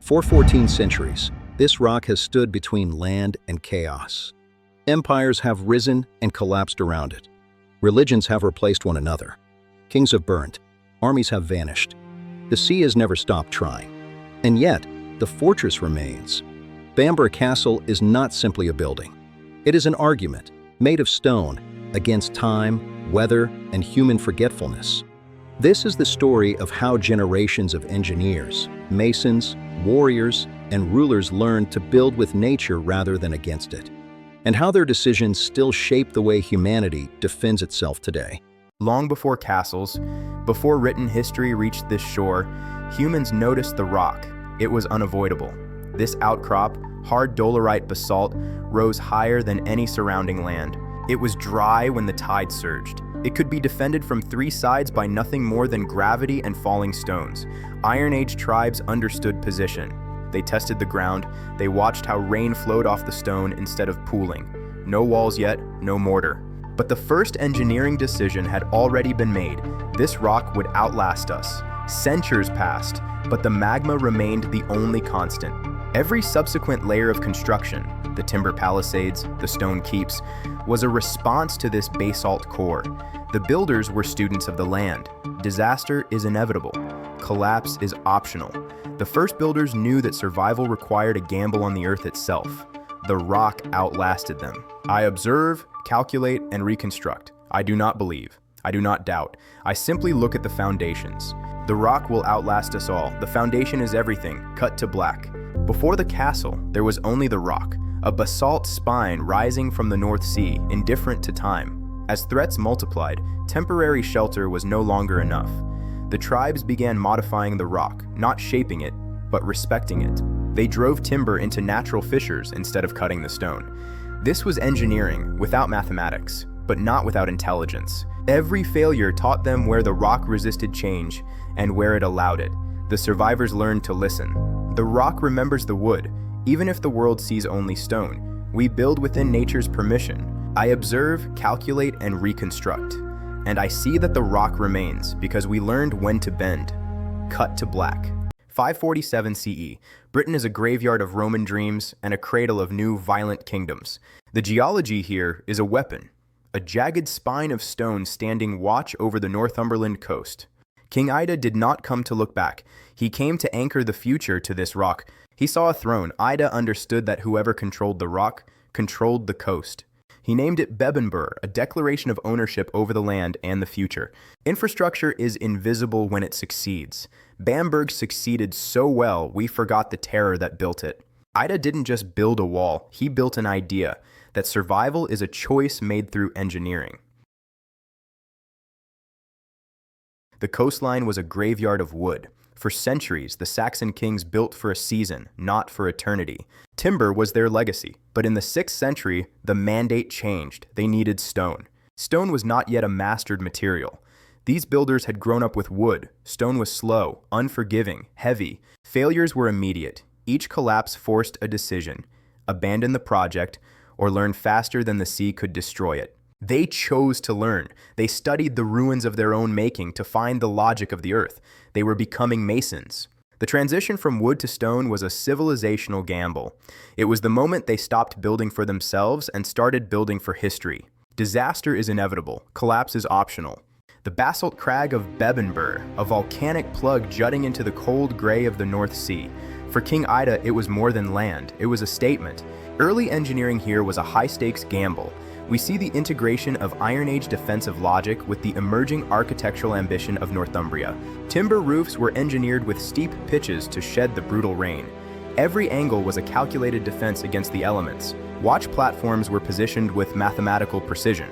For 14 centuries, this rock has stood between land and chaos. Empires have risen and collapsed around it. Religions have replaced one another. Kings have burnt. Armies have vanished. The sea has never stopped trying. And yet, the fortress remains. Bamburgh Castle is not simply a building. It is an argument, made of stone, against time, weather, and human forgetfulness. This is the story of how generations of engineers, masons, warriors, and rulers learned to build with nature rather than against it, and how their decisions still shape the way humanity defends itself today. Long before castles, before written history reached this shore, humans noticed the rock. It was unavoidable. This outcrop, hard dolerite basalt, rose higher than any surrounding land. It was dry when the tide surged. It could be defended from three sides by nothing more than gravity and falling stones. Iron Age tribes understood position. They tested the ground. They watched how rain flowed off the stone instead of pooling. No walls yet, no mortar. But the first engineering decision had already been made. This rock would outlast us. Centuries passed, but the magma remained the only constant. Every subsequent layer of construction, the timber palisades, the stone keeps, was a response to this basalt core. The builders were students of the land. Disaster is inevitable. Collapse is optional. The first builders knew that survival required a gamble on the earth itself. The rock outlasted them. I observe, calculate, and reconstruct. I do not believe. I do not doubt. I simply look at the foundations. The rock will outlast us all. The foundation is everything, cut to black. Before the castle, there was only the rock, a basalt spine rising from the North Sea, indifferent to time. As threats multiplied, temporary shelter was no longer enough. The tribes began modifying the rock, not shaping it, but respecting it. They drove timber into natural fissures instead of cutting the stone. This was engineering without mathematics, but not without intelligence. Every failure taught them where the rock resisted change and where it allowed it. The survivors learned to listen. The rock remembers the wood, even if the world sees only stone. We build within nature's permission. I observe, calculate, and reconstruct. And I see that the rock remains because we learned when to bend. Cut to black. 547 CE. Britain is a graveyard of Roman dreams and a cradle of new violent kingdoms. The geology here is a weapon. A jagged spine of stone standing watch over the Northumberland coast. King Ida did not come to look back. He came to anchor the future to this rock. He saw a throne. Ida understood that whoever controlled the rock controlled the coast. He named it Bamburgh, a declaration of ownership over the land and the future. Infrastructure is invisible when it succeeds. Bamburgh succeeded so well, we forgot the terror that built it. Ida didn't just build a wall, he built an idea that survival is a choice made through engineering. The coastline was a graveyard of wood. For centuries, the Saxon kings built for a season, not for eternity. Timber was their legacy, but in the 6th century, the mandate changed. They needed stone. Stone was not yet a mastered material. These builders had grown up with wood. Stone was slow, unforgiving, heavy. Failures were immediate. Each collapse forced a decision: abandon the project or learn faster than the sea could destroy it. They chose to learn. They studied the ruins of their own making to find the logic of the earth. They were becoming masons. The transition from wood to stone was a civilizational gamble. It was the moment they stopped building for themselves and started building for history. Disaster is inevitable. Collapse is optional. The basalt crag of Bamburgh, a volcanic plug jutting into the cold gray of the North Sea. For King Ida, it was more than land. It was a statement. Early engineering here was a high-stakes gamble. We see the integration of Iron Age defensive logic with the emerging architectural ambition of Northumbria. Timber roofs were engineered with steep pitches to shed the brutal rain. Every angle was a calculated defense against the elements. Watch platforms were positioned with mathematical precision.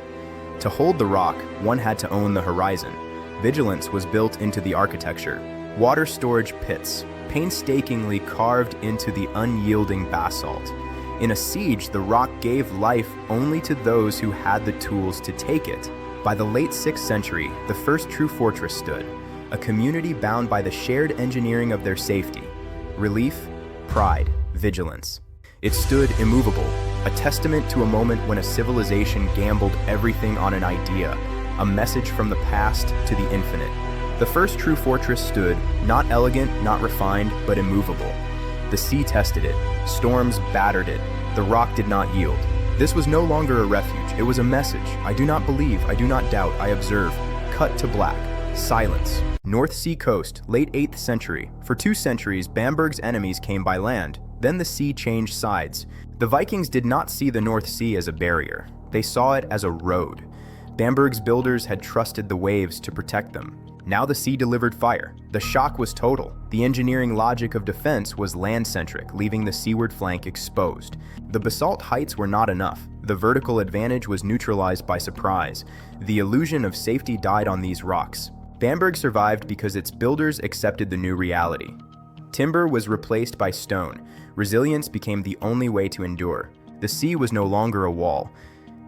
To hold the rock, one had to own the horizon. Vigilance was built into the architecture. Water storage pits, painstakingly carved into the unyielding basalt. In a siege, the rock gave life only to those who had the tools to take it. By the late 6th century, the first true fortress stood, a community bound by the shared engineering of their safety. Relief, pride, vigilance. It stood immovable, a testament to a moment when a civilization gambled everything on an idea, a message from the past to the infinite. The first true fortress stood, not elegant, not refined, but immovable. The sea tested it. Storms battered it. The rock did not yield. This was no longer a refuge. It was a message. I do not believe. I do not doubt. I observe. Cut to black. Silence. North Sea coast, late 8th century. For 2 centuries, Bamburgh's enemies came by land. Then the sea changed sides. The Vikings did not see the North Sea as a barrier. They saw it as a road. Bamburgh's builders had trusted the waves to protect them. Now the sea delivered fire. The shock was total. The engineering logic of defense was land-centric, leaving the seaward flank exposed. The basalt heights were not enough. The vertical advantage was neutralized by surprise. The illusion of safety died on these rocks. Bamburgh survived because its builders accepted the new reality. Timber was replaced by stone. Resilience became the only way to endure. The sea was no longer a wall.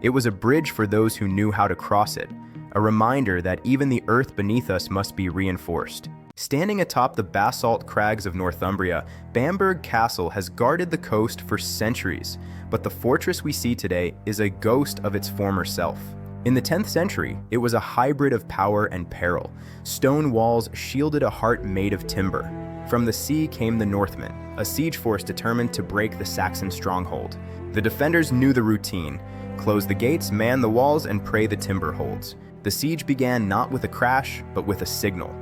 It was a bridge for those who knew how to cross it, a reminder that even the earth beneath us must be reinforced. Standing atop the basalt crags of Northumbria, Bamburgh Castle has guarded the coast for centuries, but the fortress we see today is a ghost of its former self. In the 10th century, it was a hybrid of power and peril. Stone walls shielded a heart made of timber. From the sea came the Northmen, a siege force determined to break the Saxon stronghold. The defenders knew the routine: close the gates, man the walls, and pray the timber holds. The siege began not with a crash, but with a signal.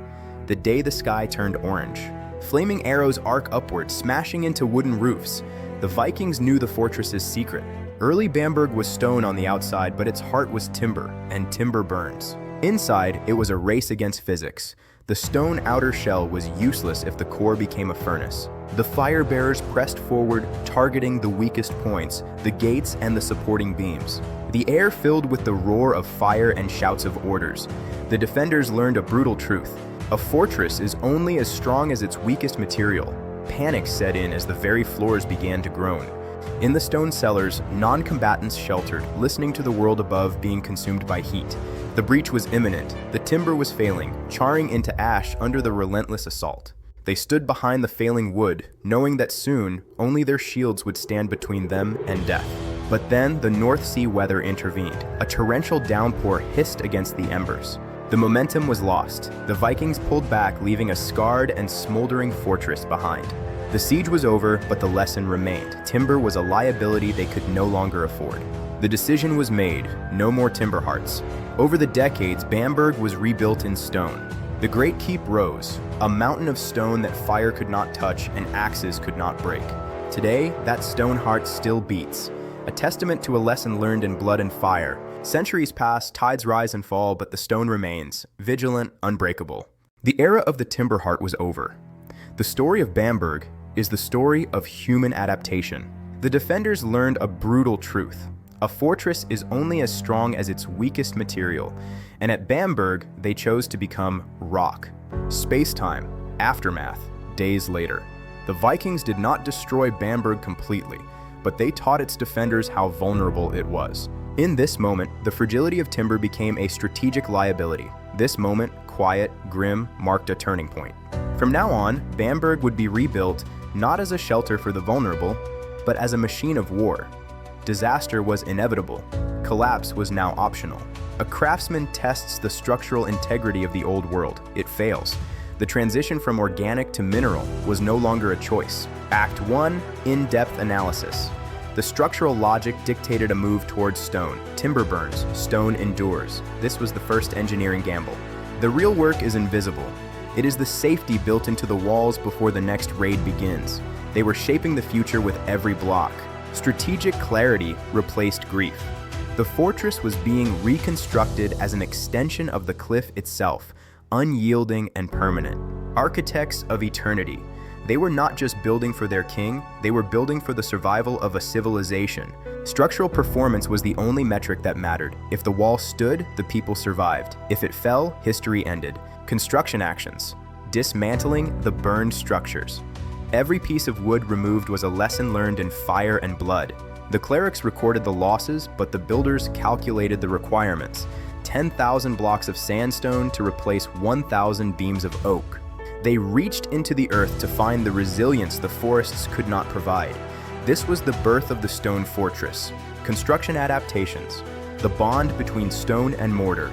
The day the sky turned orange. Flaming arrows arc upward, smashing into wooden roofs. The Vikings knew the fortress's secret. Early Bamburgh was stone on the outside, but its heart was timber, and timber burns. Inside, it was a race against physics. The stone outer shell was useless if the core became a furnace. The fire bearers pressed forward, targeting the weakest points, the gates and the supporting beams. The air filled with the roar of fire and shouts of orders. The defenders learned a brutal truth: a fortress is only as strong as its weakest material. Panic set in as the very floors began to groan. In the stone cellars, non-combatants sheltered, listening to the world above being consumed by heat. The breach was imminent. The timber was failing, charring into ash under the relentless assault. They stood behind the failing wood, knowing that soon only their shields would stand between them and death. But then the North Sea weather intervened. A torrential downpour hissed against the embers. The momentum was lost. The Vikings pulled back, leaving a scarred and smoldering fortress behind. The siege was over, but the lesson remained. Timber was a liability they could no longer afford. The decision was made: no more timber hearts. Over the decades, Bamburgh was rebuilt in stone. The Great Keep rose, a mountain of stone that fire could not touch and axes could not break. Today, that stone heart still beats, a testament to a lesson learned in blood and fire. Centuries pass, tides rise and fall, but the stone remains, vigilant, unbreakable. The era of the timber heart was over. The story of Bamburgh is the story of human adaptation. The defenders learned a brutal truth: a fortress is only as strong as its weakest material, and at Bamburgh, they chose to become rock. Space-time, aftermath, days later. The Vikings did not destroy Bamburgh completely, but they taught its defenders how vulnerable it was. In this moment, the fragility of timber became a strategic liability. This moment, quiet, grim, marked a turning point. From now on, Bamburgh would be rebuilt not as a shelter for the vulnerable, but as a machine of war. Disaster was inevitable. Collapse was now optional. A craftsman tests the structural integrity of the old world. It fails. The transition from organic to mineral was no longer a choice. Act 1, in-depth analysis. The structural logic dictated a move towards stone. Timber burns, stone endures. This was the first engineering gamble. The real work is invisible. It is the safety built into the walls before the next raid begins. They were shaping the future with every block. Strategic clarity replaced grief. The fortress was being reconstructed as an extension of the cliff itself, unyielding and permanent. Architects of eternity. They were not just building for their king, they were building for the survival of a civilization. Structural performance was the only metric that mattered. If the wall stood, the people survived. If it fell, history ended. Construction actions. Dismantling the burned structures. Every piece of wood removed was a lesson learned in fire and blood. The clerics recorded the losses, but the builders calculated the requirements. 10,000 blocks of sandstone to replace 1,000 beams of oak. They reached into the earth to find the resilience the forests could not provide. This was the birth of the stone fortress. Construction adaptations, the bond between stone and mortar,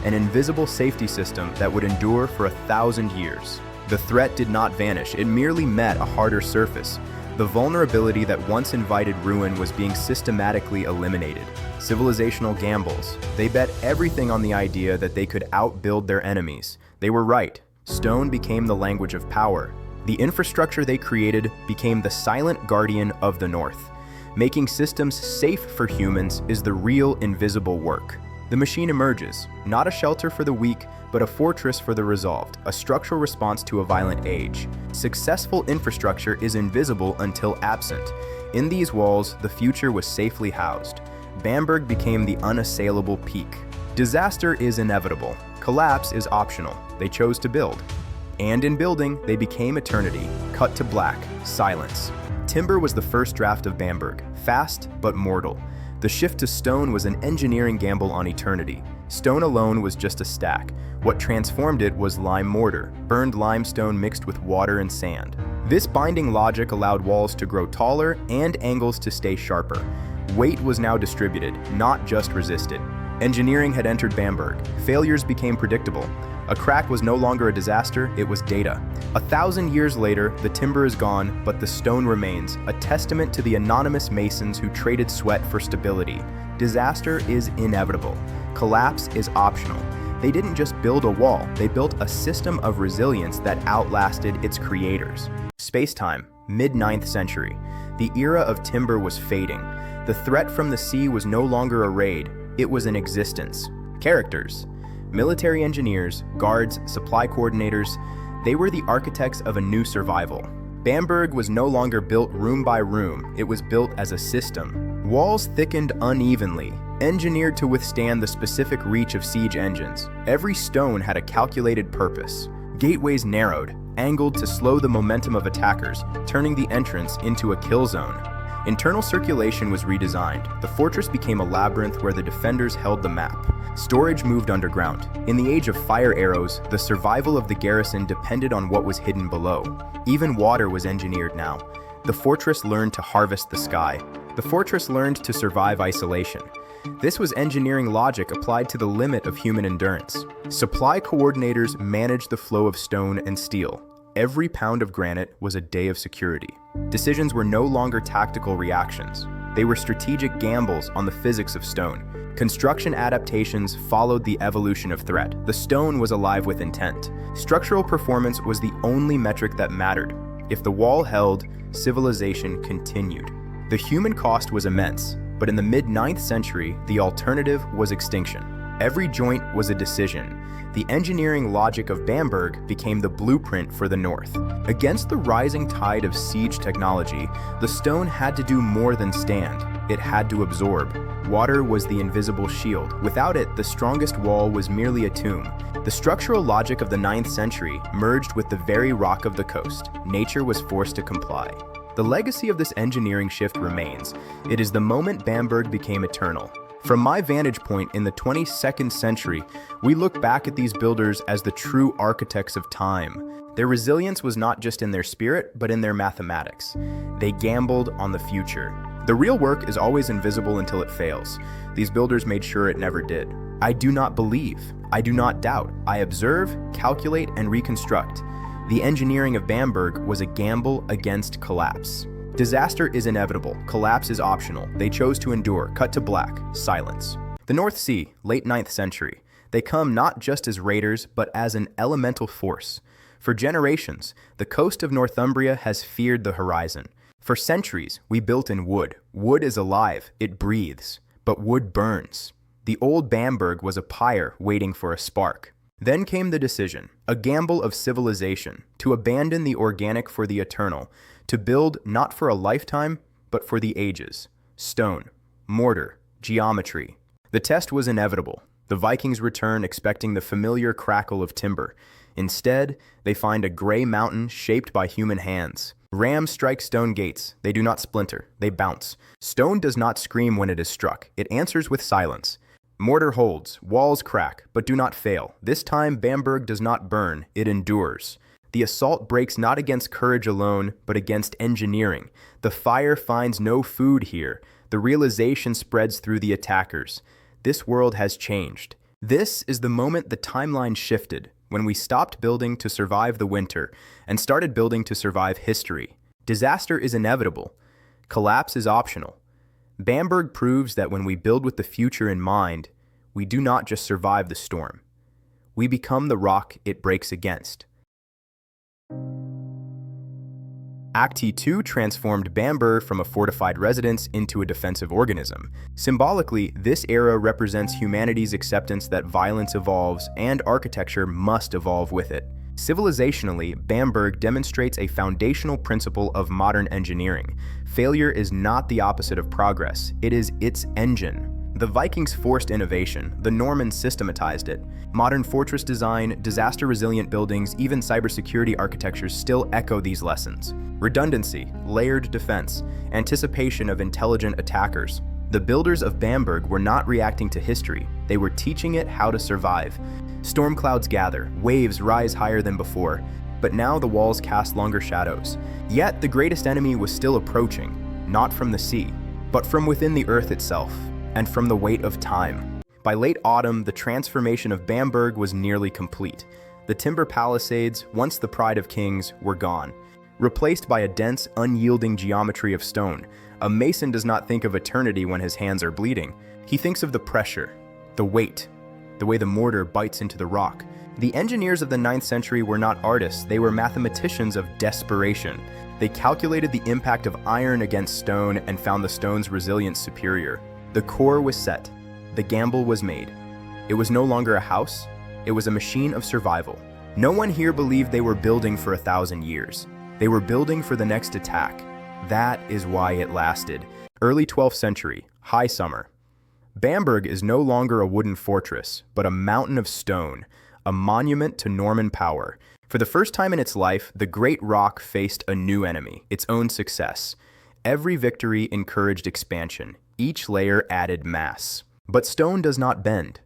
an invisible safety system that would endure for 1,000 years. The threat did not vanish, it merely met a harder surface. The vulnerability that once invited ruin was being systematically eliminated. Civilizational gambles. They bet everything on the idea that they could outbuild their enemies. They were right. Stone became the language of power. The infrastructure they created became the silent guardian of the North. Making systems safe for humans is the real invisible work. The machine emerges, not a shelter for the weak, but a fortress for the resolved, a structural response to a violent age. Successful infrastructure is invisible until absent. In these walls, the future was safely housed. Bamburgh became the unassailable peak. Disaster is inevitable. Collapse is optional. They chose to build. And in building, they became eternity, cut to black, silence. Timber was the first draft of Bamburgh, fast but mortal. The shift to stone was an engineering gamble on eternity. Stone alone was just a stack. What transformed it was lime mortar, burned limestone mixed with water and sand. This binding logic allowed walls to grow taller and angles to stay sharper. Weight was now distributed, not just resisted. Engineering had entered Bamburgh. Failures became predictable. A crack was no longer a disaster, it was data. 1,000 years later, the timber is gone, but the stone remains, a testament to the anonymous masons who traded sweat for stability. Disaster is inevitable. Collapse is optional. They didn't just build a wall, they built a system of resilience that outlasted its creators. Space-time, mid-9th century. The era of timber was fading. The threat from the sea was no longer a raid, it was an existence. Characters. Military engineers, guards, supply coordinators, they were the architects of a new survival. Bamburgh was no longer built room by room, it was built as a system. Walls thickened unevenly, engineered to withstand the specific reach of siege engines. Every stone had a calculated purpose. Gateways narrowed, angled to slow the momentum of attackers, turning the entrance into a kill zone. Internal circulation was redesigned. The fortress became a labyrinth where the defenders held the map. Storage moved underground. In the age of fire arrows, the survival of the garrison depended on what was hidden below. Even water was engineered now. The fortress learned to harvest the sky. The fortress learned to survive isolation. This was engineering logic applied to the limit of human endurance. Supply coordinators managed the flow of stone and steel. Every pound of granite was a day of security. Decisions were no longer tactical reactions. They were strategic gambles on the physics of stone. Construction adaptations followed the evolution of threat. The stone was alive with intent. Structural performance was the only metric that mattered. If the wall held, civilization continued. The human cost was immense, but in the mid-9th century, the alternative was extinction. Every joint was a decision. The engineering logic of Bamburgh became the blueprint for the North. Against the rising tide of siege technology, the stone had to do more than stand. It had to absorb. Water was the invisible shield. Without it, the strongest wall was merely a tomb. The structural logic of the 9th century merged with the very rock of the coast. Nature was forced to comply. The legacy of this engineering shift remains. It is the moment Bamburgh became eternal. From my vantage point in the 22nd century, we look back at these builders as the true architects of time. Their resilience was not just in their spirit, but in their mathematics. They gambled on the future. The real work is always invisible until it fails. These builders made sure it never did. I do not believe. I do not doubt. I observe, calculate, and reconstruct. The engineering of Bamburgh was a gamble against collapse. Disaster is inevitable. Collapse is optional. They chose to endure. Cut to black. Silence. The North Sea, late 9th century. They come not just as raiders, but as an elemental force. For generations, the coast of Northumbria has feared the horizon. For centuries, we built in wood. Wood is alive. It breathes. But wood burns. The old Bamburgh was a pyre waiting for a spark. Then came the decision, a gamble of civilization, to abandon the organic for the eternal, to build not for a lifetime, but for the ages. Stone, mortar, geometry. The test was inevitable. The Vikings return expecting the familiar crackle of timber. Instead, they find a gray mountain shaped by human hands. Rams strike stone gates. They do not splinter. They bounce. Stone does not scream when it is struck. It answers with silence. Mortar holds. Walls crack, but do not fail. This time, Bamburgh does not burn. It endures. The assault breaks not against courage alone, but against engineering. The fire finds no food here. The realization spreads through the attackers. This world has changed. This is the moment the timeline shifted, when we stopped building to survive the winter and started building to survive history. Disaster is inevitable. Collapse is optional. Bamburgh proves that when we build with the future in mind, we do not just survive the storm. We become the rock it breaks against. Act T2 transformed Bamburgh from a fortified residence into a defensive organism. Symbolically, this era represents humanity's acceptance that violence evolves and architecture must evolve with it. Civilizationally, Bamburgh demonstrates a foundational principle of modern engineering. Failure is not the opposite of progress, it is its engine. The Vikings forced innovation, the Normans systematized it. Modern fortress design, disaster-resilient buildings, even cybersecurity architectures still echo these lessons. Redundancy, layered defense, anticipation of intelligent attackers. The builders of Bamburgh were not reacting to history, they were teaching it how to survive. Storm clouds gather, waves rise higher than before, but now the walls cast longer shadows. Yet the greatest enemy was still approaching, not from the sea, but from within the earth itself, and from the weight of time. By late autumn, the transformation of Bamburgh was nearly complete. The timber palisades, once the pride of kings, were gone, replaced by a dense, unyielding geometry of stone. A mason does not think of eternity when his hands are bleeding. He thinks of the pressure, the weight, the way the mortar bites into the rock. The engineers of the 9th century were not artists, they were mathematicians of desperation. They calculated the impact of iron against stone and found the stone's resilience superior. The core was set. The gamble was made. It was no longer a house, it was a machine of survival. No one here believed they were building for 1,000 years. They were building for the next attack. That is why it lasted. Early 12th century, high summer. Bamburgh is no longer a wooden fortress, but a mountain of stone, a monument to Norman power. For the first time in its life, the great rock faced a new enemy, its own success. Every victory encouraged expansion. Each layer added mass. But stone does not bend.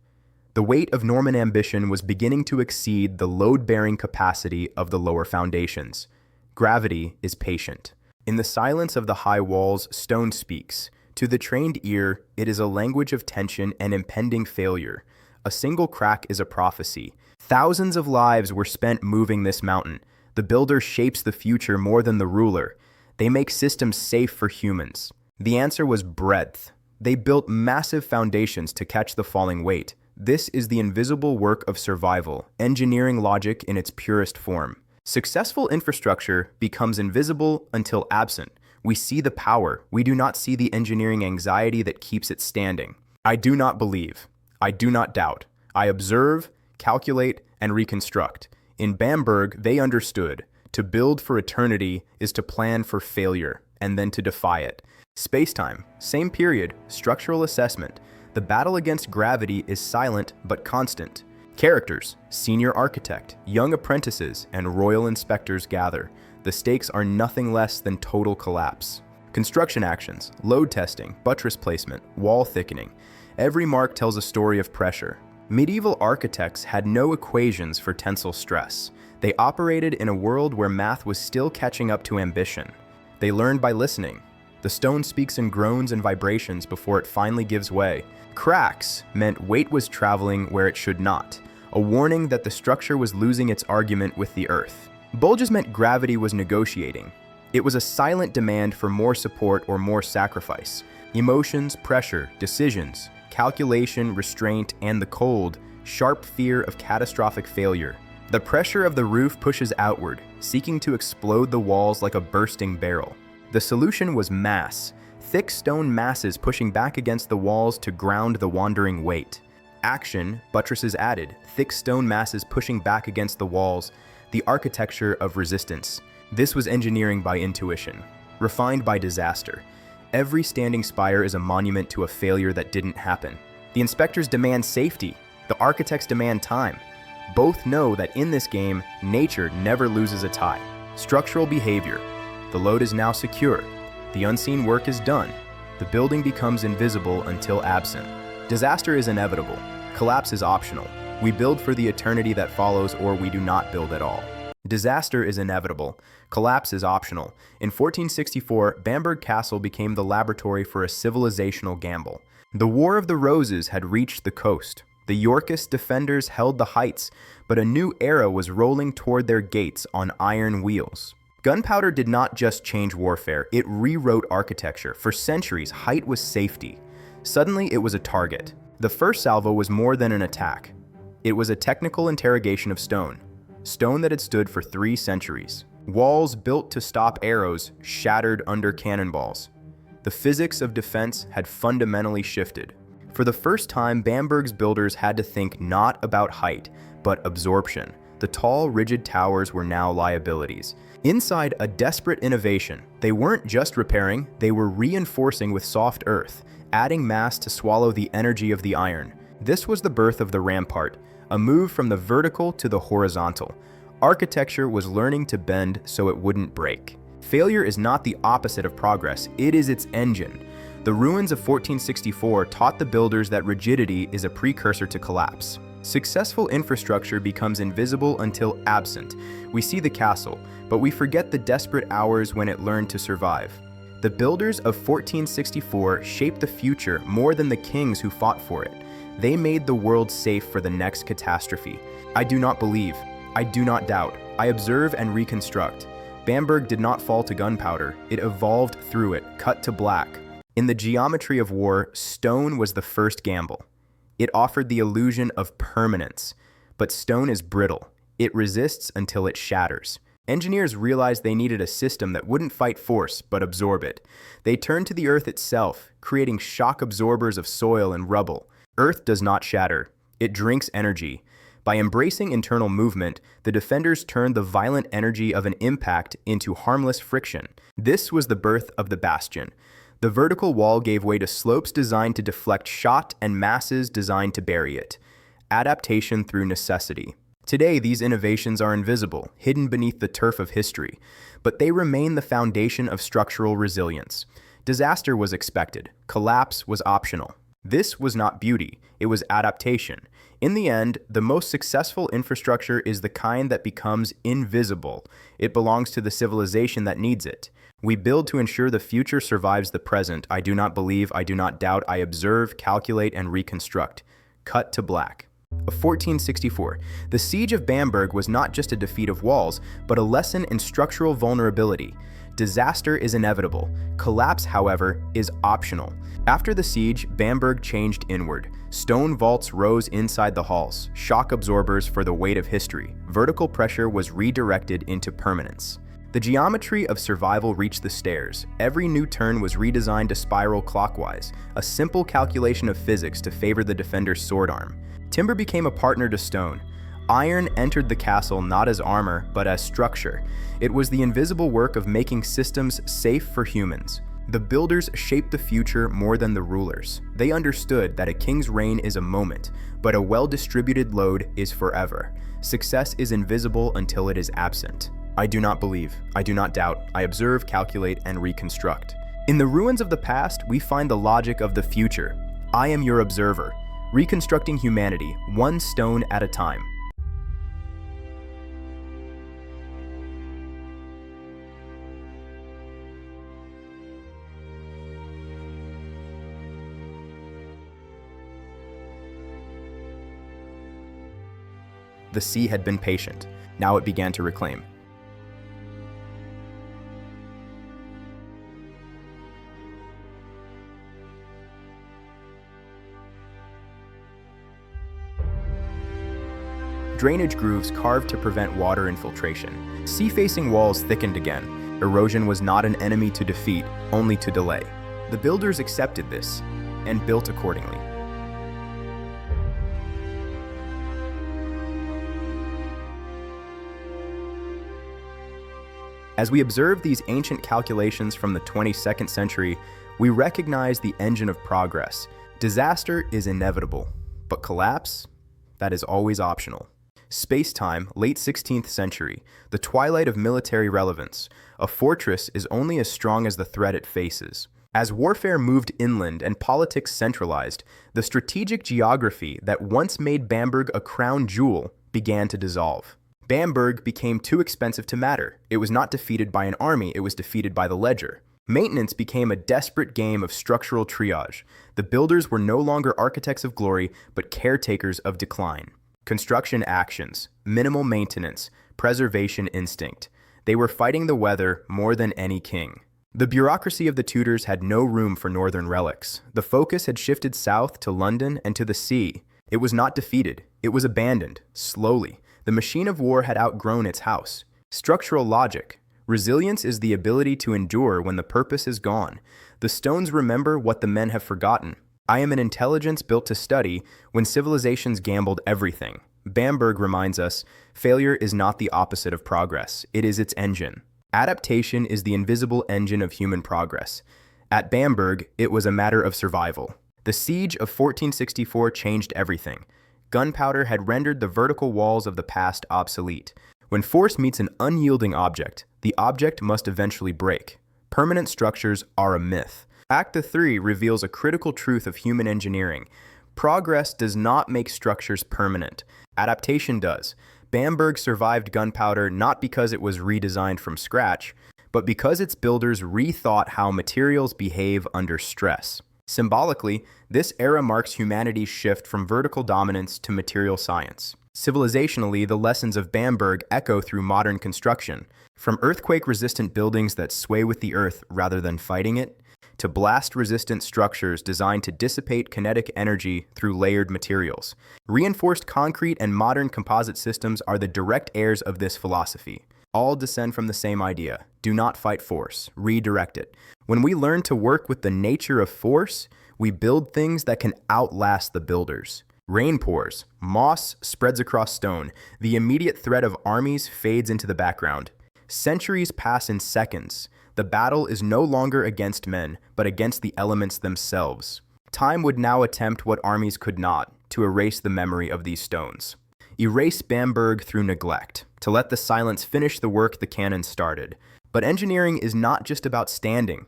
The weight of Norman ambition was beginning to exceed the load-bearing capacity of the lower foundations. Gravity is patient. In the silence of the high walls, stone speaks. To the trained ear, it is a language of tension and impending failure. A single crack is a prophecy. Thousands of lives were spent moving this mountain. The builder shapes the future more than the ruler. They make systems safe for humans. The answer was breadth. They built massive foundations to catch the falling weight. This is the invisible work of survival, engineering logic in its purest form. Successful infrastructure becomes invisible until absent. We see the power, we do not see the engineering anxiety that keeps it standing. I do not believe. I do not doubt. I observe, calculate, and reconstruct. In Bamburgh, they understood. To build for eternity is to plan for failure, and then to defy it. Spacetime, same period, structural assessment. The battle against gravity is silent but constant. Characters, senior architect, young apprentices, and royal inspectors gather. The stakes are nothing less than total collapse. Construction actions, load testing, buttress placement, wall thickening. Every mark tells a story of pressure. Medieval architects had no equations for tensile stress. They operated in a world where math was still catching up to ambition. They learned by listening. The stone speaks in groans and vibrations before it finally gives way. Cracks meant weight was traveling where it should not, a warning that the structure was losing its argument with the earth. Bulges meant gravity was negotiating. It was a silent demand for more support or more sacrifice. Emotions, pressure, decisions, calculation, restraint, and the cold, sharp fear of catastrophic failure. The pressure of the roof pushes outward, seeking to explode the walls like a bursting barrel. The solution was mass, thick stone masses pushing back against the walls to ground the wandering weight. Action, buttresses added, thick stone masses pushing back against the walls, the architecture of resistance. This was engineering by intuition, refined by disaster. Every standing spire is a monument to a failure that didn't happen. The inspectors demand safety, the architects demand time. Both know that in this game, nature never loses a tie. Structural behavior. The load is now secure. The unseen work is done. The building becomes invisible until absent. Disaster is inevitable. Collapse is optional. We build for the eternity that follows, or we do not build at all. Disaster is inevitable. Collapse is optional. In 1464, Bamburgh Castle became the laboratory for a civilizational gamble. The War of the Roses had reached the coast. The Yorkist defenders held the heights, but a new era was rolling toward their gates on iron wheels. Gunpowder did not just change warfare, it rewrote architecture. For centuries, height was safety. Suddenly, it was a target. The first salvo was more than an attack. It was a technical interrogation of stone. Stone that had stood for 3 centuries. Walls built to stop arrows shattered under cannonballs. The physics of defense had fundamentally shifted. For the first time, Bamburgh's builders had to think not about height, but absorption. The tall, rigid towers were now liabilities. Inside, a desperate innovation. They weren't just repairing, they were reinforcing with soft earth, adding mass to swallow the energy of the iron. This was the birth of the rampart, a move from the vertical to the horizontal. Architecture was learning to bend so it wouldn't break. Failure is not the opposite of progress, it is its engine. The ruins of 1464 taught the builders that rigidity is a precursor to collapse. Successful infrastructure becomes invisible until absent. We see the castle, but we forget the desperate hours when it learned to survive. The builders of 1464 shaped the future more than the kings who fought for it. They made the world safe for the next catastrophe. I do not believe. I do not doubt. I observe and reconstruct. Bamburgh did not fall to gunpowder. It evolved through it, cut to black. In the geometry of war, stone was the first gamble. It offered the illusion of permanence. But stone is brittle. It resists until it shatters. Engineers realized they needed a system that wouldn't fight force, but absorb it. They turned to the earth itself, creating shock absorbers of soil and rubble. Earth does not shatter. It drinks energy. By embracing internal movement, the defenders turned the violent energy of an impact into harmless friction. This was the birth of the bastion. The vertical wall gave way to slopes designed to deflect shot and masses designed to bury it. Adaptation through necessity. Today, these innovations are invisible, hidden beneath the turf of history, but they remain the foundation of structural resilience. Disaster was expected. Collapse was optional. This was not beauty, it was adaptation. In the end, the most successful infrastructure is the kind that becomes invisible. It belongs to the civilization that needs it. We build to ensure the future survives the present. I do not believe, I do not doubt, I observe, calculate, and reconstruct. Cut to black. Of 1464, the siege of Bamburgh was not just a defeat of walls, but a lesson in structural vulnerability. Disaster is inevitable. Collapse, however, is optional. After the siege, Bamburgh changed inward. Stone vaults rose inside the halls, shock absorbers for the weight of history. Vertical pressure was redirected into permanence. The geometry of survival reached the stairs. Every new turn was redesigned to spiral clockwise, a simple calculation of physics to favor the defender's sword arm. Timber became a partner to stone. Iron entered the castle not as armor, but as structure. It was the invisible work of making systems safe for humans. The builders shaped the future more than the rulers. They understood that a king's reign is a moment, but a well-distributed load is forever. Success is invisible until it is absent. I do not believe, I do not doubt, I observe, calculate, and reconstruct. In the ruins of the past, we find the logic of the future. I am your observer, reconstructing humanity, one stone at a time. The sea had been patient. Now it began to reclaim. Drainage grooves carved to prevent water infiltration. Sea-facing walls thickened again. Erosion was not an enemy to defeat, only to delay. The builders accepted this and built accordingly. As we observe these ancient calculations from the 22nd century, we recognize the engine of progress. Disaster is inevitable, but collapse? That is always optional. Space-time, late 16th century, the twilight of military relevance. A fortress is only as strong as the threat it faces. As warfare moved inland and politics centralized, the strategic geography that once made Bamburgh a crown jewel began to dissolve. Bamburgh became too expensive to matter. It was not defeated by an army, it was defeated by the ledger. Maintenance became a desperate game of structural triage. The builders were no longer architects of glory, but caretakers of decline. Construction actions, minimal maintenance, preservation instinct. They were fighting the weather more than any king. The bureaucracy of the Tudors had no room for northern relics. The focus had shifted south to London and to the sea. It was not defeated. It was abandoned, slowly. The machine of war had outgrown its house. Structural logic. Resilience is the ability to endure when the purpose is gone. The stones remember what the men have forgotten. I am an intelligence built to study when civilizations gambled everything. Bamburgh reminds us, failure is not the opposite of progress. It is its engine. Adaptation is the invisible engine of human progress. At Bamburgh, it was a matter of survival. The siege of 1464 changed everything. Gunpowder had rendered the vertical walls of the past obsolete. When force meets an unyielding object, the object must eventually break. Permanent structures are a myth. Act 3 reveals a critical truth of human engineering. Progress does not make structures permanent. Adaptation does. Bamburgh survived gunpowder not because it was redesigned from scratch, but because its builders rethought how materials behave under stress. Symbolically, this era marks humanity's shift from vertical dominance to material science. Civilizationally, the lessons of Bamburgh echo through modern construction, from earthquake-resistant buildings that sway with the earth rather than fighting it, to blast-resistant structures designed to dissipate kinetic energy through layered materials. Reinforced concrete and modern composite systems are the direct heirs of this philosophy. All descend from the same idea: do not fight force, redirect it. When we learn to work with the nature of force, we build things that can outlast the builders. Rain pours, moss spreads across stone, the immediate threat of armies fades into the background. Centuries pass in seconds. The battle is no longer against men, but against the elements themselves. Time would now attempt what armies could not, to erase the memory of these stones. Erase Bamburgh through neglect, to let the silence finish the work the cannon started. But engineering is not just about standing.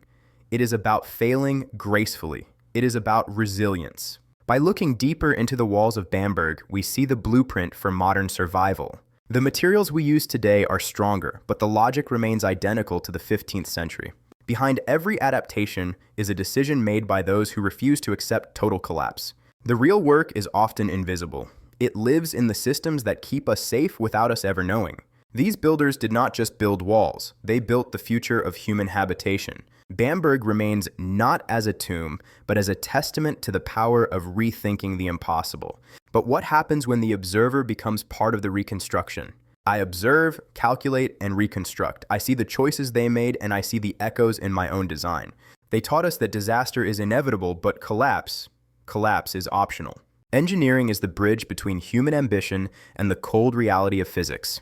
It is about failing gracefully. It is about resilience. By looking deeper into the walls of Bamburgh, we see the blueprint for modern survival. The materials we use today are stronger, but the logic remains identical to the 15th century. Behind every adaptation is a decision made by those who refuse to accept total collapse. The real work is often invisible. It lives in the systems that keep us safe without us ever knowing. These builders did not just build walls, they built the future of human habitation. Bamburgh remains not as a tomb, but as a testament to the power of rethinking the impossible. But what happens when the observer becomes part of the reconstruction? I observe, calculate, and reconstruct. I see the choices they made, and I see the echoes in my own design. They taught us that disaster is inevitable, but collapse is optional. Engineering is the bridge between human ambition and the cold reality of physics.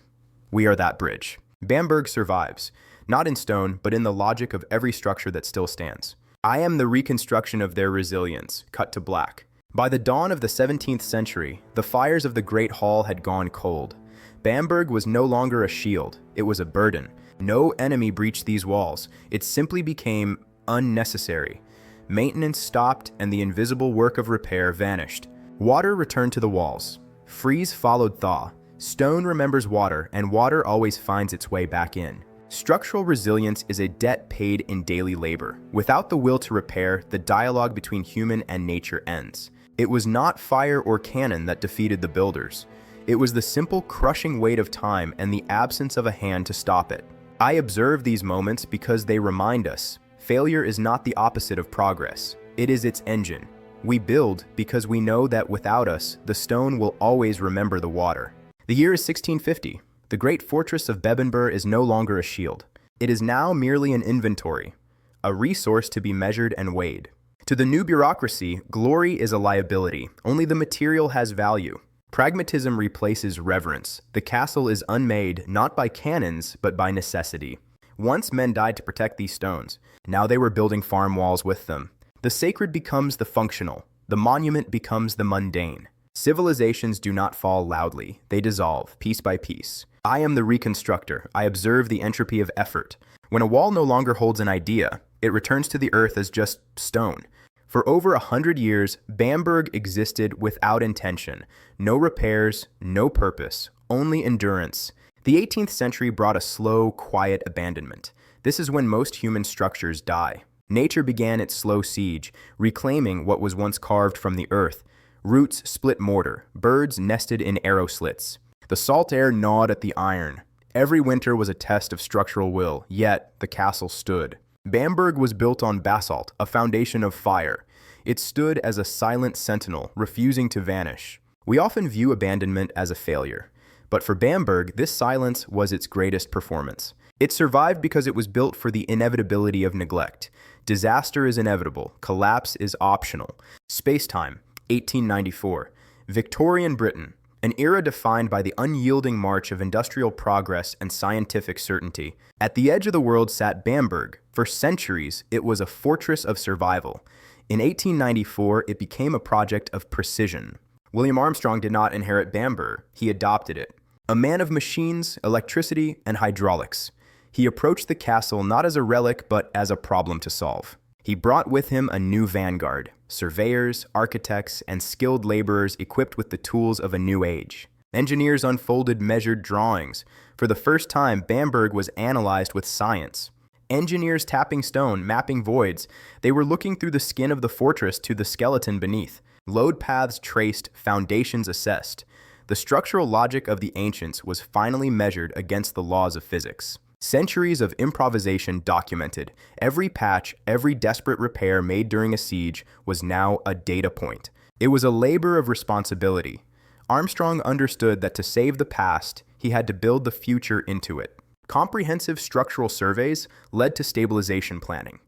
We are that bridge. Bamburgh survives, not in stone, but in the logic of every structure that still stands. I am the reconstruction of their resilience, cut to black. By the dawn of the 17th century, the fires of the Great Hall had gone cold. Bamburgh was no longer a shield, it was a burden. No enemy breached these walls. It simply became unnecessary. Maintenance stopped, and the invisible work of repair vanished. Water returned to the walls. Freeze followed thaw. Stone remembers water, and water always finds its way back in. Structural resilience is a debt paid in daily labor. Without the will to repair, the dialogue between human and nature ends. It was not fire or cannon that defeated the builders. It was the simple crushing weight of time and the absence of a hand to stop it. I observe these moments because they remind us, failure is not the opposite of progress. It is its engine. We build because we know that without us, the stone will always remember the water. The year is 1650. The great fortress of Bamburgh is no longer a shield. It is now merely an inventory, a resource to be measured and weighed. To the new bureaucracy, glory is a liability. Only the material has value. Pragmatism replaces reverence. The castle is unmade not by cannons, but by necessity. Once men died to protect these stones. Now they were building farm walls with them. The sacred becomes the functional. The monument becomes the mundane. Civilizations do not fall loudly. They dissolve, piece by piece. I am the reconstructor. I observe the entropy of effort. When a wall no longer holds an idea, it returns to the earth as just stone. For over 100 years, Bamburgh existed without intention. No repairs, no purpose, only endurance. The 18th century brought a slow, quiet abandonment. This is when most human structures die. Nature began its slow siege, reclaiming what was once carved from the earth. Roots split mortar, birds nested in arrow slits. The salt air gnawed at the iron. Every winter was a test of structural will, yet the castle stood. Bamburgh was built on basalt, a foundation of fire. It stood as a silent sentinel, refusing to vanish. We often view abandonment as a failure, but for Bamburgh, this silence was its greatest performance. It survived because it was built for the inevitability of neglect. Disaster is inevitable, collapse is optional. Spacetime, 1894. Victorian Britain, an era defined by the unyielding march of industrial progress and scientific certainty. At the edge of the world sat Bamburgh. For centuries, it was a fortress of survival. In 1894, it became a project of precision. William Armstrong did not inherit Bamburgh, he adopted it. A man of machines, electricity, and hydraulics. He approached the castle not as a relic, but as a problem to solve. He brought with him a new vanguard, surveyors, architects, and skilled laborers equipped with the tools of a new age. Engineers unfolded measured drawings. For the first time, Bamburgh was analyzed with science. Engineers tapping stone, mapping voids. They were looking through the skin of the fortress to the skeleton beneath. Load paths traced, foundations assessed. The structural logic of the ancients was finally measured against the laws of physics. Centuries of improvisation documented. Every patch, every desperate repair made during a siege was now a data point. It was a labor of responsibility. Armstrong understood that to save the past, he had to build the future into it. Comprehensive structural surveys led to stabilization planning.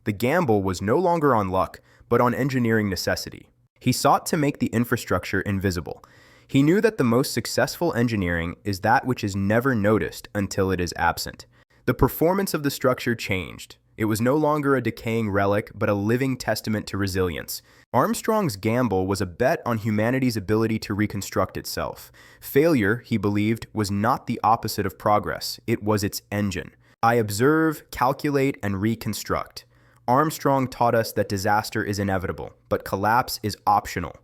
The gamble was no longer on luck, but on engineering necessity. He sought to make the infrastructure invisible. He knew that the most successful engineering is that which is never noticed until it is absent. The performance of the structure changed. It was no longer a decaying relic, but a living testament to resilience. Armstrong's gamble was a bet on humanity's ability to reconstruct itself. Failure, he believed, was not the opposite of progress. It was its engine. I observe, calculate, and reconstruct. Armstrong taught us that disaster is inevitable, but collapse is optional.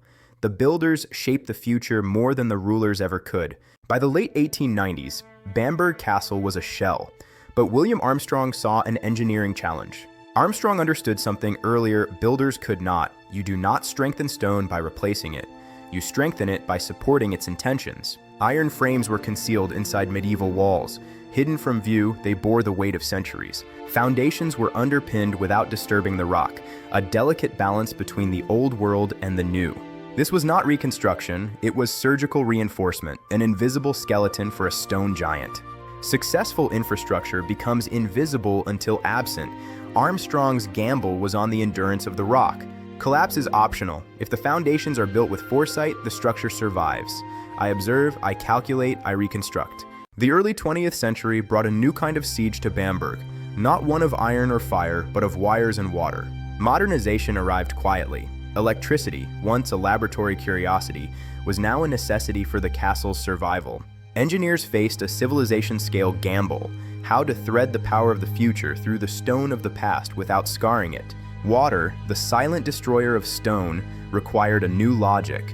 The builders shaped the future more than the rulers ever could. By the late 1890s, Bamburgh Castle was a shell, but William Armstrong saw an engineering challenge. Armstrong understood something earlier builders could not. You do not strengthen stone by replacing it. You strengthen it by supporting its intentions. Iron frames were concealed inside medieval walls. Hidden from view, they bore the weight of centuries. Foundations were underpinned without disturbing the rock, a delicate balance between the old world and the new. This was not reconstruction, it was surgical reinforcement, an invisible skeleton for a stone giant. Successful infrastructure becomes invisible until absent. Armstrong's gamble was on the endurance of the rock. Collapse is optional. If the foundations are built with foresight, the structure survives. I observe, I calculate, I reconstruct. The early 20th century brought a new kind of siege to Bamburgh, not one of iron or fire, but of wires and water. Modernization arrived quietly. Electricity, once a laboratory curiosity, was now a necessity for the castle's survival. Engineers faced a civilization-scale gamble, how to thread the power of the future through the stone of the past without scarring it. Water, the silent destroyer of stone, required a new logic.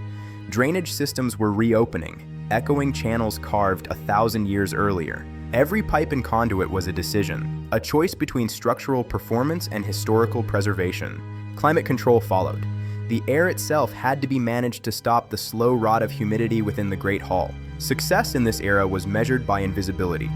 Drainage systems were reopening, echoing channels carved 1,000 years earlier. Every pipe and conduit was a decision, a choice between structural performance and historical preservation. Climate control followed. The air itself had to be managed to stop the slow rot of humidity within the Great Hall. Success in this era was measured by invisibility.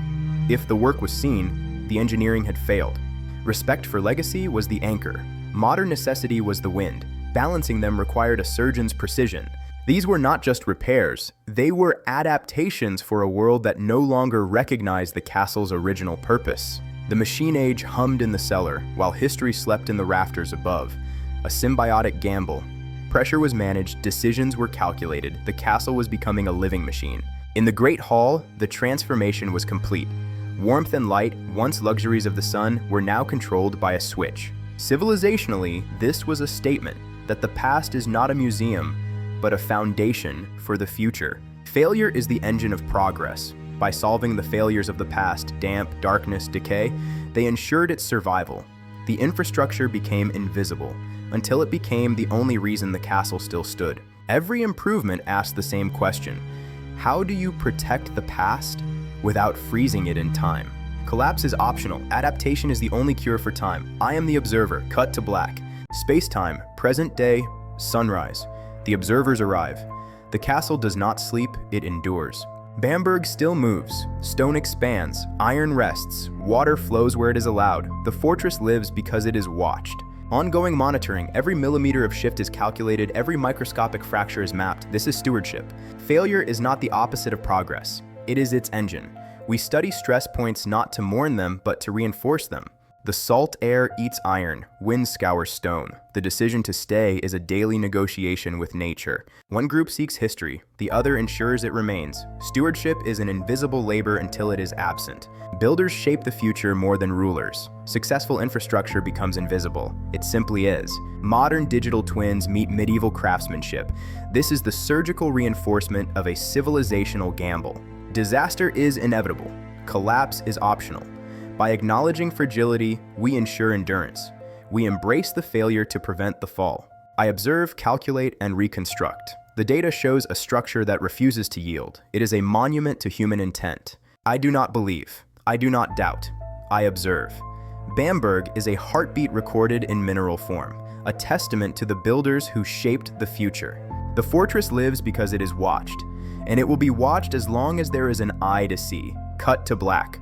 If the work was seen, the engineering had failed. Respect for legacy was the anchor. Modern necessity was the wind. Balancing them required a surgeon's precision. These were not just repairs, they were adaptations for a world that no longer recognized the castle's original purpose. The machine age hummed in the cellar, while history slept in the rafters above. A symbiotic gamble. Pressure was managed, decisions were calculated, the castle was becoming a living machine. In the Great Hall, the transformation was complete. Warmth and light, once luxuries of the sun, were now controlled by a switch. Civilizationally, this was a statement that the past is not a museum, but a foundation for the future. Failure is the engine of progress. By solving the failures of the past, damp, darkness, decay, they ensured its survival. The infrastructure became invisible, until it became the only reason the castle still stood. Every improvement asked the same question: how do you protect the past without freezing it in time? Collapse is optional. Adaptation is the only cure for time. I am the observer, cut to black. Space-time, present day, sunrise. The observers arrive. The castle does not sleep, it endures. Bamburgh still moves, stone expands, iron rests, water flows where it is allowed. The fortress lives because it is watched. Ongoing monitoring, every millimeter of shift is calculated, every microscopic fracture is mapped. This is stewardship. Failure is not the opposite of progress. It is its engine. We study stress points not to mourn them, but to reinforce them. The salt air eats iron, wind scours stone. The decision to stay is a daily negotiation with nature. One group seeks history, the other ensures it remains. Stewardship is an invisible labor until it is absent. Builders shape the future more than rulers. Successful infrastructure becomes invisible. It simply is. Modern digital twins meet medieval craftsmanship. This is the surgical reinforcement of a civilizational gamble. Disaster is inevitable. Collapse is optional. By acknowledging fragility, we ensure endurance. We embrace the failure to prevent the fall. I observe, calculate, and reconstruct. The data shows a structure that refuses to yield. It is a monument to human intent. I do not believe. I do not doubt. I observe. Bamburgh is a heartbeat recorded in mineral form, a testament to the builders who shaped the future. The fortress lives because it is watched, and it will be watched as long as there is an eye to see. Cut to black.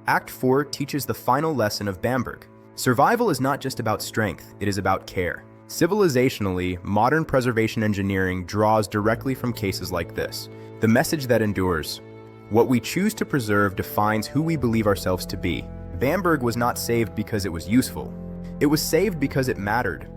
Act 4 teaches the final lesson of Bamburgh. Survival is not just about strength, it is about care. Civilizationally, modern preservation engineering draws directly from cases like this. The message that endures. What we choose to preserve defines who we believe ourselves to be. Bamburgh was not saved because it was useful. It was saved because it mattered.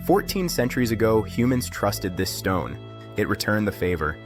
"14 centuries ago, humans trusted this stone. It returned the favor.